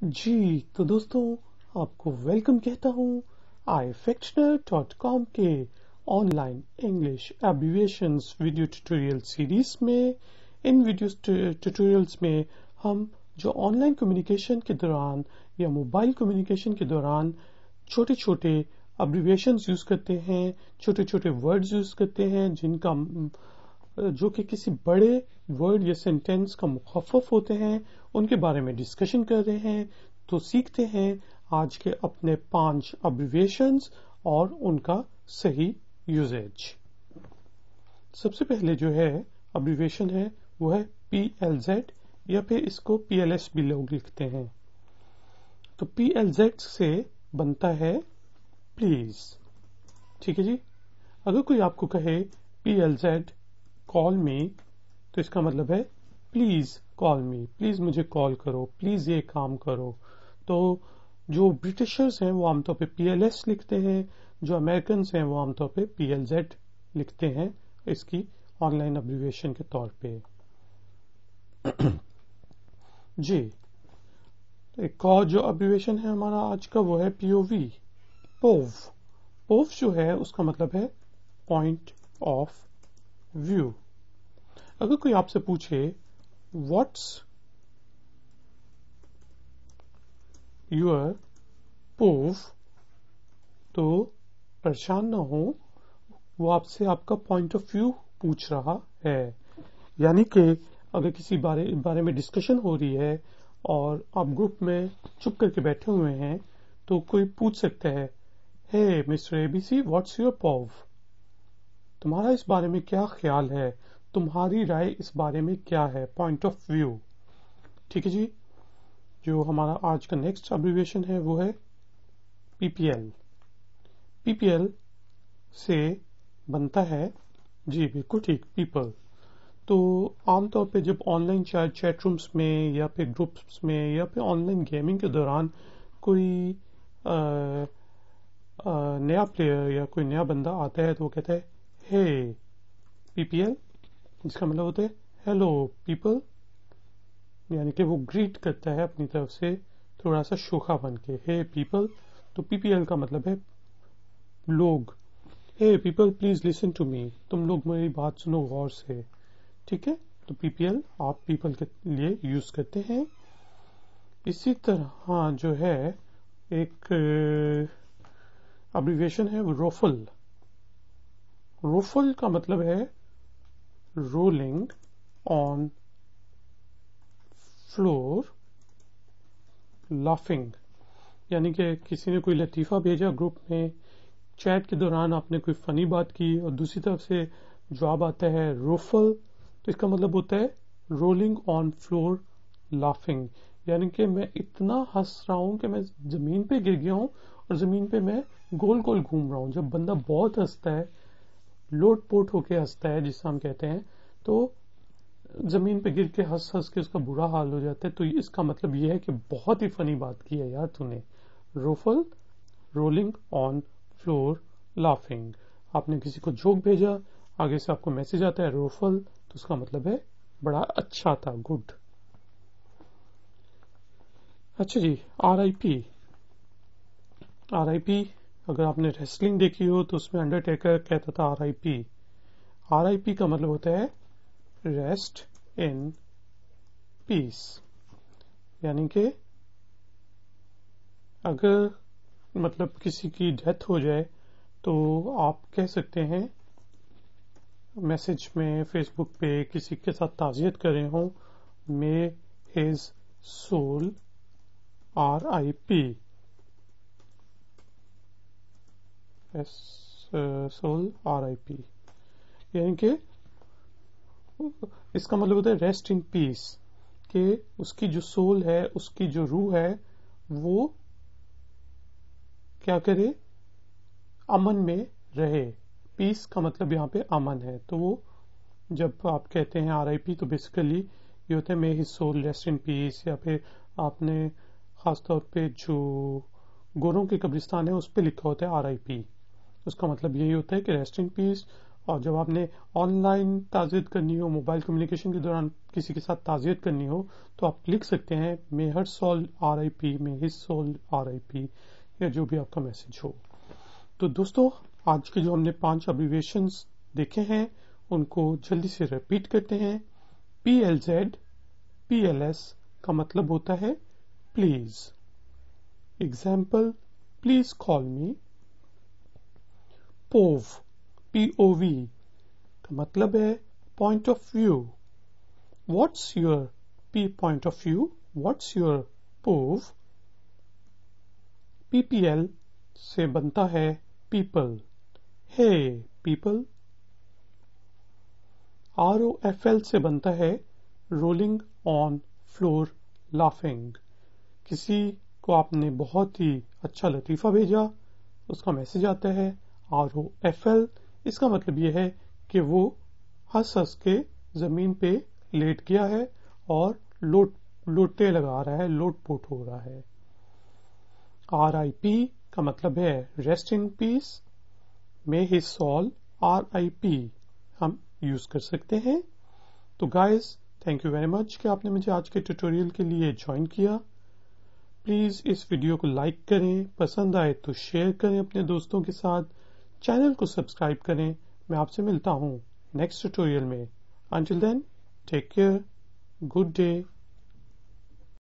जी तो दोस्तों आपको वेलकम कहता हूँ ifectioner.com के online English abbreviations video tutorial series में। इन वीडियो ट्यूटोरियल्स में हम जो ऑनलाइन कम्युनिकेशन के दौरान या मोबाइल कम्युनिकेशन के दौरान छोटे छोटे एब्रिविएशंस यूज करते हैं, छोटे छोटे वर्ड्स यूज करते हैं जिनका जो कि किसी बड़े वर्ड या सेंटेंस का मुखफ़फ़ होते हैं, उनके बारे में डिस्कशन कर रहे हैं। तो सीखते हैं आज के अपने 5 एब्रिविएशंस और उनका सही यूजेज। सबसे पहले जो है एब्रिविएशन है वो है PLZ या फिर इसको PLS भी लोग लिखते हैं। तो PLZ से बनता है प्लीज। ठीक है जी। अगर कोई आपको कहे PLZ कॉल मी, तो इसका मतलब है प्लीज कॉल मी, प्लीज मुझे कॉल करो, प्लीज ये काम करो। तो जो ब्रिटिशर्स हैं वो आमतौर पे PLS लिखते हैं, जो अमेरिकन हैं वो आमतौर पे PLZ लिखते हैं इसकी ऑनलाइन एब्रिविएशन के तौर पे। जी एक और जो एब्रिविएशन है हमारा आज का वो है POV, पोव। पोव जो है उसका मतलब है पॉइंट ऑफ व्यू। अगर कोई आपसे पूछे व्हाट्स योर पोव, तो परेशान ना हो, वो आपसे आपका पॉइंट ऑफ व्यू पूछ रहा है। यानी कि अगर किसी बारे में डिस्कशन हो रही है और आप ग्रुप में चुप करके बैठे हुए हैं, तो कोई पूछ सकता है हे मिस्टर ABC व्हाट्स योर पोव, तुम्हारा इस बारे में क्या ख्याल है, तुम्हारी राय इस बारे में क्या है, पॉइंट ऑफ व्यू। ठीक है जी। जो हमारा आज का नेक्स्ट एब्रिविएशन है वो है PPL। PPL से बनता है, जी बिल्कुल ठीक, पीपल। तो आमतौर पे जब ऑनलाइन चैट रूम्स में या फिर ग्रुप्स में या फिर ऑनलाइन गेमिंग के दौरान कोई नया प्लेयर या कोई नया बंदा आता है तो वो कहता है हे PPL, जिसका मतलब होता है हेलो पीपल, यानी कि वो ग्रीट करता है अपनी तरफ से थोड़ा सा शोखा बन के, हे पीपल। तो PPL का मतलब है लोग, hey people please listen to me, तुम लोग मेरी बात सुनो गौर से। ठीक है, तो PPL आप पीपल के लिए यूज करते हैं। इसी तरह जो है एक एब्रिविएशन है वो रोफल। रोफल का मतलब है रोलिंग ऑन फ्लोर लाफिंग। यानी कि किसी ने कोई लतीफा भेजा ग्रुप में, चैट के दौरान आपने कोई फनी बात की और दूसरी तरफ से जवाब आता है रोफल, तो इसका मतलब होता है रोलिंग ऑन फ्लोर लाफिंग। यानी कि मैं इतना हंस रहा हूं कि मैं जमीन पे गिर गया हूं और जमीन पे मैं गोल गोल घूम रहा हूं। जब बंदा बहुत हंसता है, लोट पोट होके हंसता है जिसे हम कहते हैं, तो जमीन पे गिर के हंस हंस के उसका बुरा हाल हो जाता है। तो इसका मतलब यह है कि बहुत ही फनी बात की है यार तूने। रोफल, रोलिंग ऑन फ्लोर लाफिंग। आपने किसी को जोक भेजा, आगे से आपको मैसेज आता है रोफल, तो उसका मतलब है बड़ा अच्छा था, गुड। अच्छा जी, RIP। RIP अगर आपने रेसलिंग देखी हो तो उसमें अंडरटेकर कहता था RIP। RIP का मतलब होता है रेस्ट इन पीस। यानी कि अगर मतलब किसी की डेथ हो जाए तो आप कह सकते हैं मैसेज में, फेसबुक पे किसी के साथ ताज़ियत कर रहे हो, may his soul RIP, soul RIP। यानी कि इसका मतलब होता है रेस्ट इन पीस, कि उसकी जो सोल है, उसकी जो रूह है, वो क्या करे, अमन में रहे। पीस का मतलब यहाँ पे अमन है। तो वो जब आप कहते हैं RIP तो बेसिकली ये होता है may his soul rest in peace. या फिर आपने खासतौर पे जो गोरों के कब्रिस्तान है उस पर लिखा होता है RIP, उसका मतलब यही होता है कि रेस्ट इन पीस اور جب آپ نے آن لائن تعزیت کرنی ہو، موبائل کمیونیکیشن کے دوران کسی کے ساتھ تعزیت کرنی ہو تو آپ لکھ سکتے ہیں مے ہر سول RIP، مے ہز سول RIP، یا جو بھی آپ کا میسج ہو. تو دوستو آج کے جو ہم نے 5 ابریویشنز دیکھے ہیں ان کو جلدی سے ریپیٹ کرتے ہیں. PLZ PLS کا مطلب ہوتا ہے please. Example, please call me. POV POV کا مطلب ہے point of view. What's your point of view, what's your POV. PPL سے بنتا ہے پیپل، ہے پیپل. ROFL سے بنتا ہے رولنگ آن فلور لافنگ. کسی کو آپ نے بہت ہی اچھا لطیفہ بھیجا، اس کا میسج آتا ہے ROFL. اس کا مطلب یہ ہے کہ وہ ہنس کے زمین پہ لیٹ گیا ہے اور لوٹے لگا رہا ہے، لوٹ پوٹ ہو رہا ہے. RIP کا مطلب ہے rest in peace. May his soul RIP ہم یوز کر سکتے ہیں. تو guys thank you very much کہ آپ نے مجھے آج کے ٹیوٹوریل کے لیے جوائن کیا. پلیز اس ویڈیو کو لائک کریں، پسند آئے تو شیئر کریں اپنے دوستوں کے ساتھ، چینل کو سبسکرائب کریں. میں آپ سے ملتا ہوں نیکسٹ ٹیوٹوریل میں. Until then take care, good day.